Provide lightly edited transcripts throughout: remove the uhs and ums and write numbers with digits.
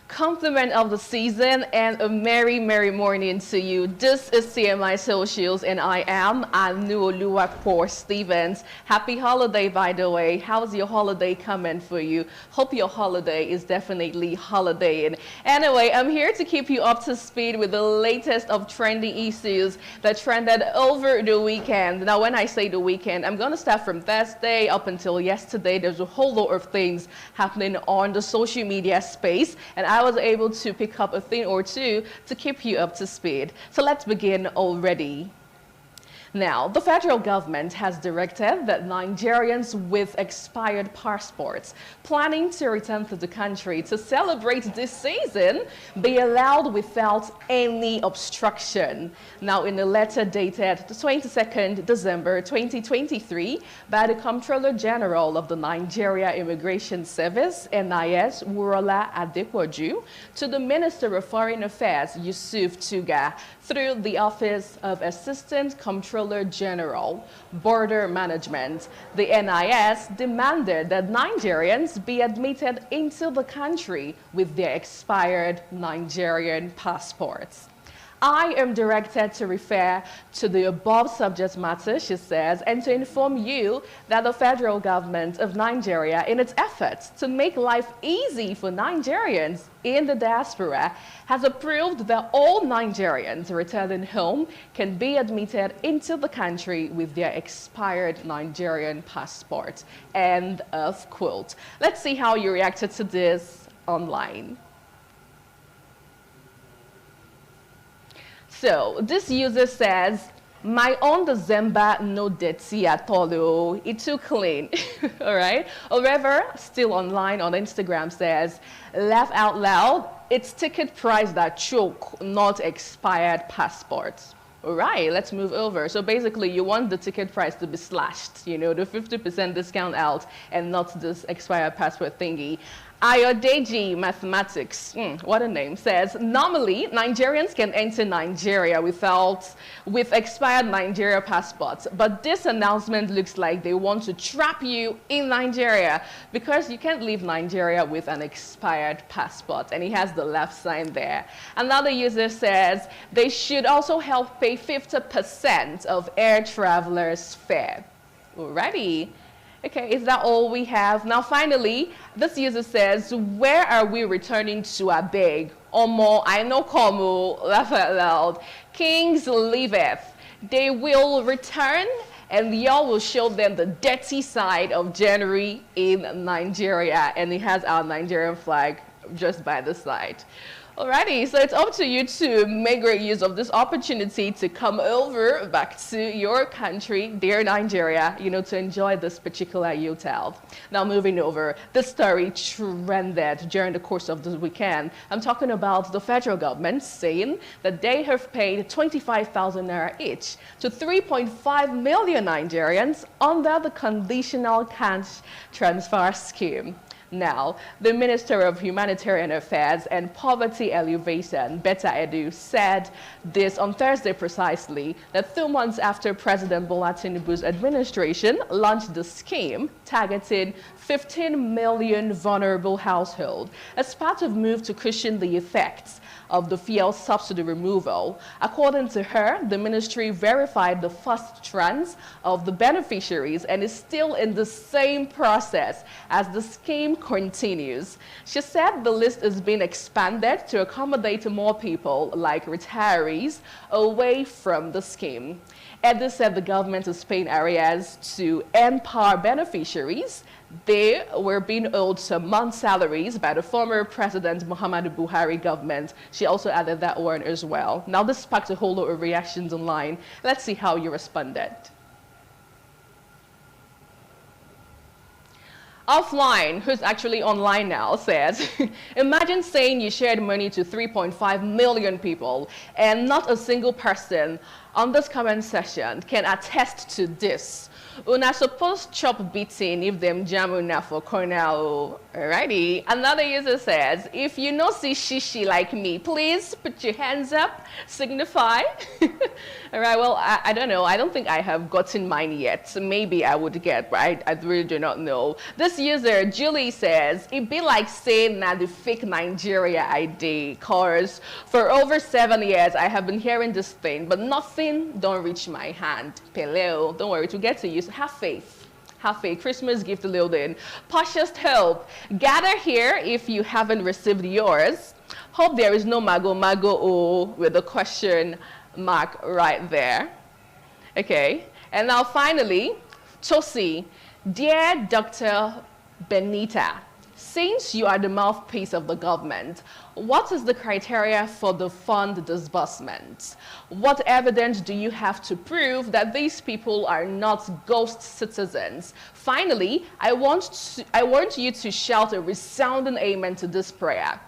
Compliment of the season and a merry, merry morning to you. This is CMI Socials and I am Anuoluwapo Stevens. Happy holiday, by the way. How's your holiday coming for you? Hope your holiday is definitely holidaying. Anyway, I'm here to keep you up to speed with the latest of trending issues that trended over the weekend. Now, when I say the weekend, I'm going to start from Thursday up until yesterday. There's a whole lot of things happening on the social media space, and I was able to pick up a thing or two to keep you up to speed. So let's begin already. Now, the federal government has directed that Nigerians with expired passports planning to return to the country to celebrate this season be allowed without any obstruction. Now, in a letter dated the 22nd December 2023 by the Comptroller General of the Nigeria Immigration Service, NIS, Wura-Ola Adepoju, to the Minister of Foreign Affairs, Yusuf Tuggar, through the Office of Assistant Comptroller General, Border Management, the NIS demanded that Nigerians be admitted into the country with their expired Nigerian passports. I am directed to refer to the above subject matter, she says, and to inform you that the federal government of Nigeria, in its efforts to make life easy for Nigerians in the diaspora, has approved that all Nigerians returning home can be admitted into the country with their expired Nigerian passport. End of quote. Let's see how you reacted to this online. So this user says, my own December no dirty at all, it too clean. All right. However, still online on Instagram says, laugh out loud, it's ticket price that choke, not expired passports. All right, let's move over. So basically, you want the ticket price to be slashed, you know, the 50% discount out and not this expired passport thingy. Ayodeji Mathematics, what a name, says, normally Nigerians can enter Nigeria with expired Nigeria passports, but this announcement looks like they want to trap you in Nigeria because you can't leave Nigeria with an expired passport, and he has the left sign there. Another user says they should also help pay 50% of air travelers' fare. Alrighty. Okay, is that all we have? Now, finally, this user says, where are we returning to, abeg? Omo, I know Komu, laugh out loud. Kings liveth. They will return, and y'all will show them the dirty side of January in Nigeria. And it has our Nigerian flag just by the side. Alrighty, so it's up to you to make great use of this opportunity to come over back to your country, dear Nigeria, you know, to enjoy this particular yuletide. Now moving over, this story trended during the course of the weekend. I'm talking about the federal government saying that they have paid 25,000 naira each to 3.5 million Nigerians under the Conditional Cash Transfer Scheme. Now, the Minister of Humanitarian Affairs and Poverty Alleviation, Betta Edu, said this on Thursday precisely, that 2 months after President Bola Tinubu's administration launched the scheme targeting 15 million vulnerable households as part of move to cushion the effects of the fuel subsidy removal. According to her, the ministry verified the first tranche of the beneficiaries and is still in the same process as the scheme continues. She said the list is being expanded to accommodate more people, like retirees, away from the scheme. Edu said the government is paying arrears to empower beneficiaries. They were being owed some month's salaries by the former President Muhammadu Buhari government. She also added that one as well. Now, this sparked a whole lot of reactions online. Let's see how you responded. Offline, who's actually online now, says, imagine saying you shared money to 3.5 million people and not a single person on this comment section can attest to this. Una supposed chop beating if them jam una for corner. Alrighty. Another user says, if you no see shishi like me, please put your hands up, signify. Alright, well, I don't know. I don't think I have gotten mine yet. So maybe I would get, but I really do not know. This user, Julie, says, it be like saying that the fake Nigeria ID, cause for over 7 years I have been hearing this thing, but nothing don't reach my hand. Peleo, don't worry, to get to use, have faith. Have faith. Christmas gift loading. Purchased hope. Gather here if you haven't received yours. Hope there is no mago with a question mark right there. Okay. And now finally, Tosi. Dear Dr. Benita, since you are the mouthpiece of the government, what is the criteria for the fund disbursement? What evidence do you have to prove that these people are not ghost citizens? Finally, I want you to shout a resounding amen to this prayer.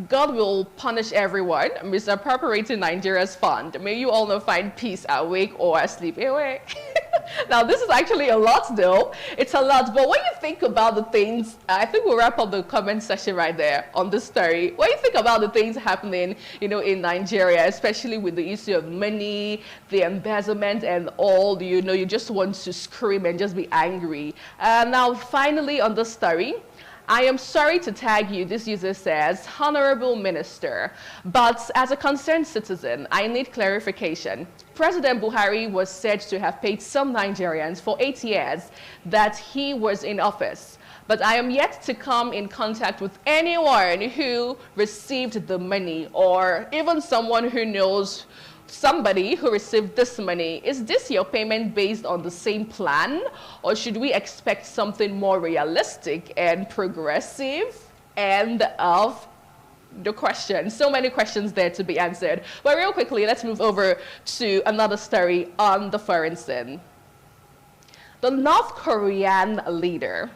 God will punish everyone misappropriating Nigeria's fund. May you all not find peace awake or asleep. Anyway. Now, this is actually a lot, though. It's a lot. But when you think about the things, I think we'll wrap up the comment section right there on this story. When you think about the things happening, you know, in Nigeria, especially with the issue of money, the embezzlement, and all, you know, you just want to scream and just be angry. Now, finally, on this story, I am sorry to tag you, this user says, Honorable Minister, but as a concerned citizen, I need clarification. President Buhari was said to have paid some Nigerians for 8 years that he was in office, but I am yet to come in contact with anyone who received the money or even someone who knows somebody who received this money. Is this your payment based on the same plan, or should we expect something more realistic and progressive? End of the question. So many questions there to be answered. But real quickly, let's move over to another story on the foreign scene. The North Korean leader,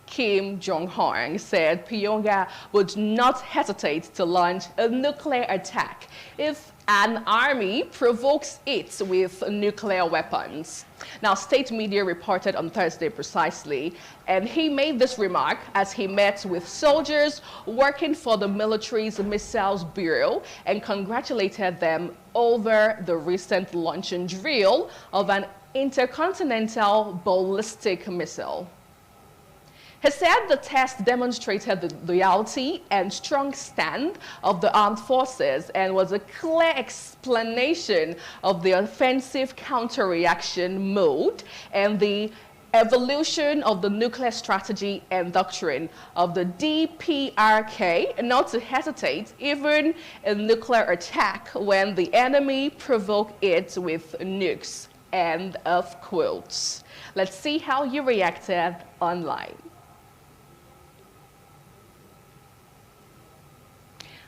Kim Jong-un, said Pyongyang would not hesitate to launch a nuclear attack if an army provokes it with nuclear weapons. Now, state media reported on Thursday precisely, and he made this remark as he met with soldiers working for the military's Missiles Bureau and congratulated them over the recent launching drill of an intercontinental ballistic missile. He said the test demonstrated the loyalty and strong stand of the armed forces and was a clear explanation of the offensive counter-reaction mode and the evolution of the nuclear strategy and doctrine of the DPRK, not to hesitate even a nuclear attack when the enemy provoke it with nukes. End of quotes. Let's see how you reacted online.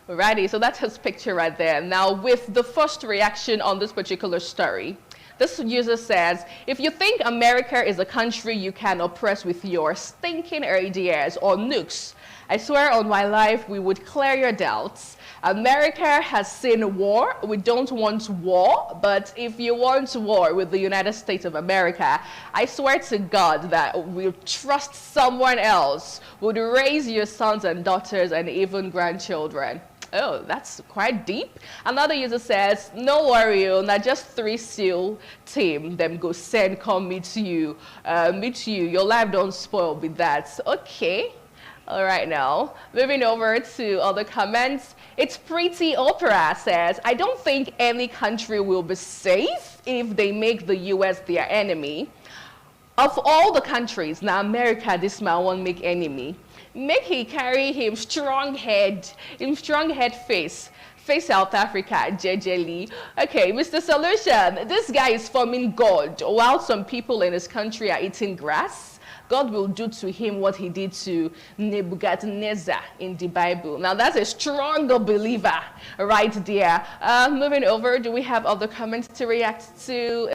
Alrighty, so that's his picture right there. Now, with the first reaction on this particular story, this user says, if you think America is a country you can oppress with your stinking ideas or nukes, I swear on my life we would clear your doubts. America has seen war. We don't want war, but if you want war with the United States of America, I swear to God that we'll trust someone else, would raise your sons and daughters and even grandchildren. Oh, that's quite deep. Another user says, no worry, not just 3 SEAL team, them go send, come meet you. Your life don't spoil with that. Okay. All right, now, moving over to other comments. It's Pretty Opera says, I don't think any country will be safe if they make the US their enemy. Of all the countries, now America, this man won't make enemy. Make he carry him strong head face South Africa, JJ. Okay, Mr. Solution, this guy is forming God while some people in his country are eating grass. God will do to him what he did to Nebuchadnezzar in the Bible. Now that's a stronger believer right there. Moving over, do we have other comments to react to?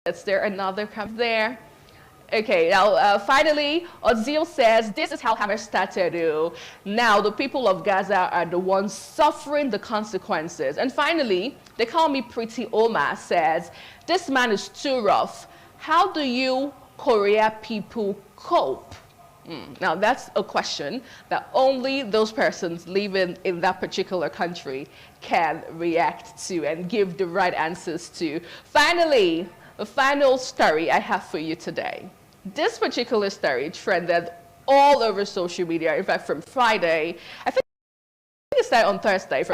Is there another comment there? Okay, now finally, Ozil says this is how Hamas started. Now the people of Gaza are the ones suffering the consequences. And finally, they call me Pretty Oma says, this man is too rough. How do you Korea people cope? Now that's a question that only those persons living in that particular country can react to and give the right answers to. Finally, the final story I have for you today. This particular story trended all over social media, in fact, from Friday. I think it started on Thursday,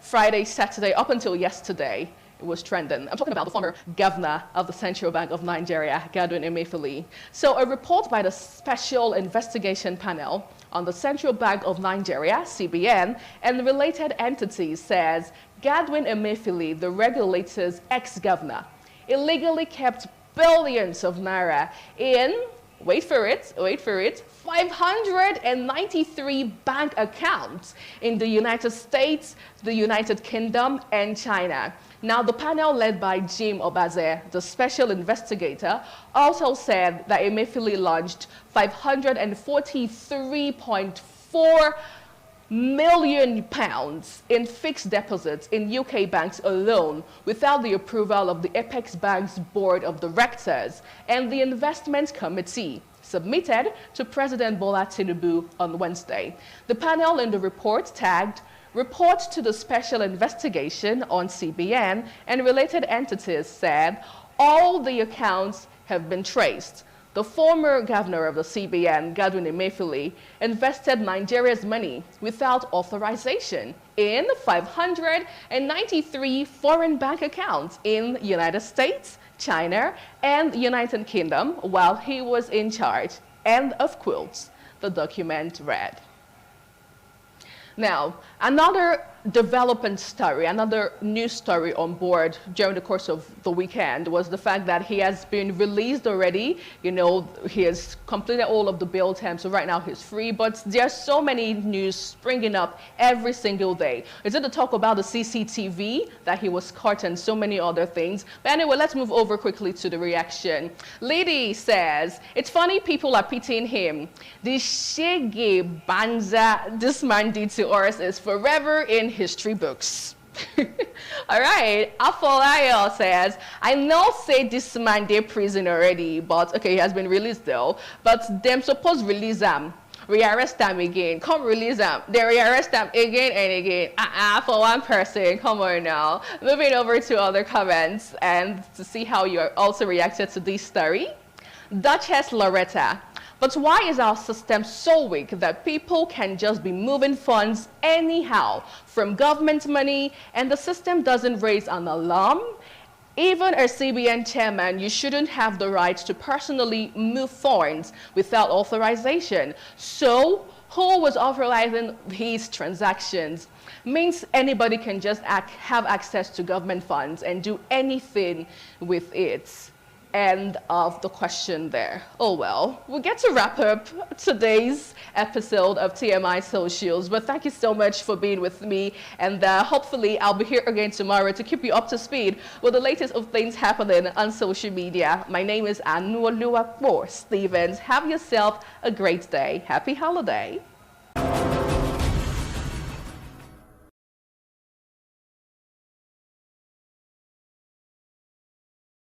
Friday, Saturday, up until yesterday. It was trending. I'm talking about the former governor of the Central Bank of Nigeria, Godwin Emefiele. So a report by the Special Investigation Panel on the Central Bank of Nigeria, CBN, and related entities says Godwin Emefiele, the regulator's ex-governor, illegally kept billions of naira in, wait for it, 593 bank accounts in the United States, the United Kingdom, and China. Now, the panel led by Jim Obaze, the special investigator, also said that Emefiele launched 543.4 million pounds in fixed deposits in UK banks alone without the approval of the Apex Bank's board of directors and the investment committee submitted to President Bola Tinubu on Wednesday. The panel in the report tagged Report to the Special Investigation on CBN and related entities said all the accounts have been traced. The former governor of the CBN, Godwin Emefiele, invested Nigeria's money without authorization in 593 foreign bank accounts in the United States, China, and the United Kingdom while he was in charge. End of quotes, the document read. Now, another development story, another news story on board during the course of the weekend was the fact that he has been released already. You know, he has completed all of the bail terms, so right now he's free, but there's so many news springing up every single day. Is it to talk about the CCTV that he was caught and so many other things? But anyway, let's move over quickly to the reaction. Lady says, it's funny people are pitying him. The shege banza this man did to us is forever in history books. All right, Afolayo says, I know say this man dey prison already, but okay, he has been released though, but them supposed release him, rearrest him again, come release him, they rearrest him again and again, for one person, come on now. Moving over to other comments and to see how you are also reacted to this story. Duchess Loretta, but why is our system so weak that people can just be moving funds anyhow from government money and the system doesn't raise an alarm? Even as CBN chairman, you shouldn't have the right to personally move funds without authorization. So who was authorizing these transactions? Means anybody can just have access to government funds and do anything with it. End of the question there. Oh well, we get to wrap up today's episode of TMI Socials, but thank you so much for being with me, and hopefully I'll be here again tomorrow to keep you up to speed with the latest of things happening on social media. My name is Anuoluwapo Stevens. Have yourself a great day. Happy holiday.